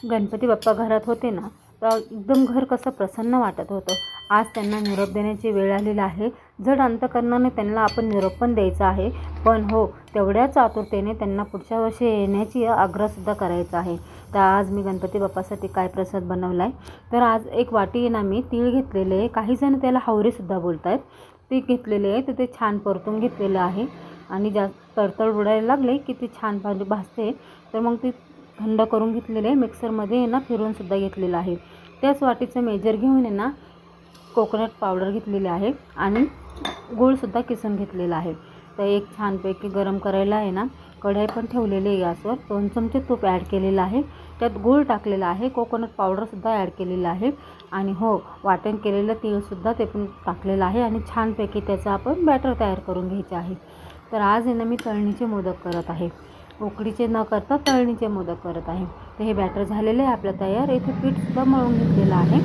गणपती बाप्पा घरात होते ना, तर एकदम घर कसं प्रसन्न वाटत होतं. आज त्यांना निरोप देण्याची वेळ आलेली आहे. जड अंतकरणाने त्यांना आपण निरोप पण द्यायचा आहे, पण हो तेवढ्याच आतुरतेने त्यांना पुढच्या वर्षी येण्याची आग्रहसुद्धा करायचा आहे. तर आज मी गणपती बाप्पासाठी काय प्रसाद बनवला आहे, तर आज एक वाटी ना मी तीळ घेतलेले आहे. काहीजण त्याला हावरेसुद्धा बोलत आहेत. ते घेतलेले आहे, तर ते छान परतून घेतलेलं आहे आणि जास्त तळतळ उडायला लागले की ते छान भाजते. तर मग ती थंड करून घेतलेले आहे. मिक्सरमध्ये ना फिरवूनसुद्धा घेतलेलं आहे. त्याच वाटीचं मेजर घेऊन ना कोकोनट पावडर घेतलेली आहे आणि गूळसुद्धा किसून घेतलेला आहे. तर एक छानपैकी गरम करायला आहे ना कढई पण ठेवलेली आहे गॅसवर. 2 चमचे तूप ॲड केलेलं आहे. त्यात गूळ टाकलेला आहे, कोकोनट पावडरसुद्धा ॲड केलेलं आहे आणि हो वाटण केलेलं तीळसुद्धा ते पण टाकलेलं आहे आणि छानपैकी त्याचं आपण बॅटर तयार करून घ्यायचे आहे. तर आज मी तळणीचे मोदक करत आहे. उकडीचे न करता तळणीचे मोदक करत आहे. तर हे बॅटर झालेले आहे आपलं तयार. इथे पीठसुद्धा मळून घेतलेलं आहे.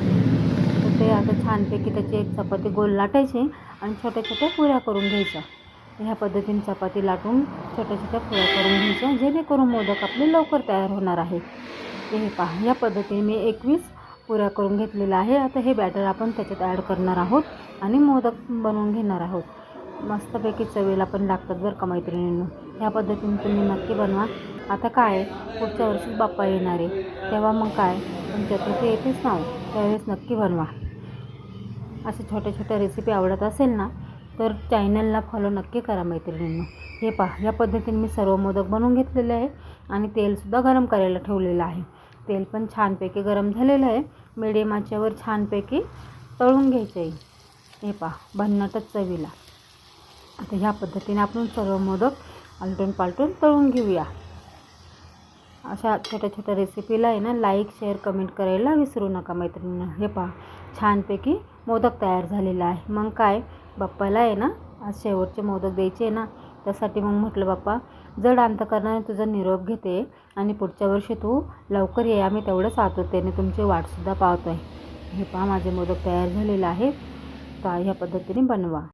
तर ते आता छानपैकी त्याची एक चपाती गोल लाटायची आणि छोट्या छोट्या पुऱ्या करून घ्यायच्या. ह्या पद्धतीने चपाती लाटून छोट्या छोट्या पुऱ्या करून घ्यायच्या, जेणेकरून मोदक आपले लवकर तयार होणार आहे. ते हे पहा, या पद्धतीने मी 21 पुऱ्या करून घेतलेल्या आहे. आता हे बॅटर आपण त्याच्यात ॲड करणार आहोत आणि मोदक बनवून घेणार आहोत. मस्तपैकी चवीला पण लागतात बरं का मैत्रिणींनो. ह्या पद्धतीने तुम्ही नक्की बनवा. आता काय पुढच्या वर्षी बाप्पा येणार आहे, तेव्हा मग काय चतुर्थी येतेच ना, त्यावेळेस नक्की बनवा. असे छोट्या छोट्या रेसिपी आवडत असेल ना, तर चॅनलला फॉलो नक्की करा मैत्रिणींनो. हे पहा, या पद्धतीने मी सर्व मोदक बनवून घेतलेले आहे आणि तेलसुद्धा गरम करायला ठेवलेलं आहे. तेल पण छानपैकी गरम झालेलं आहे. मिडियम आचेवर छानपैकी तळून घ्यायचे आहे. हे पहा, भन्नाटच चवीला. आता ह्या पद्धतीने आपण सर्व मोदक आलटून पालटून तळून घेऊया. अशा छोट्या छोट्या रेसिपीला आहे ना लाईक, शेअर, कमेंट करायला विसरू नका मैत्रिणींनो. हे पहा, छानपैकी मोदक तयार झालेला आहे. मग काय बाप्पाला आहे ना आज शेवटचे मोदक द्यायचे ना, त्यासाठी मग म्हटलं बाप्पा जड अंतकरणाने तुझा निरोप घेते आणि पुढच्या वर्षी तू लवकर ये. आम्ही तेवढंच आतुरतेने तुमची वाटसुद्धा पाहतो आहे. हे पहा, माझे मोदक तयार झालेले आहे. तर ह्या पद्धतीने बनवा.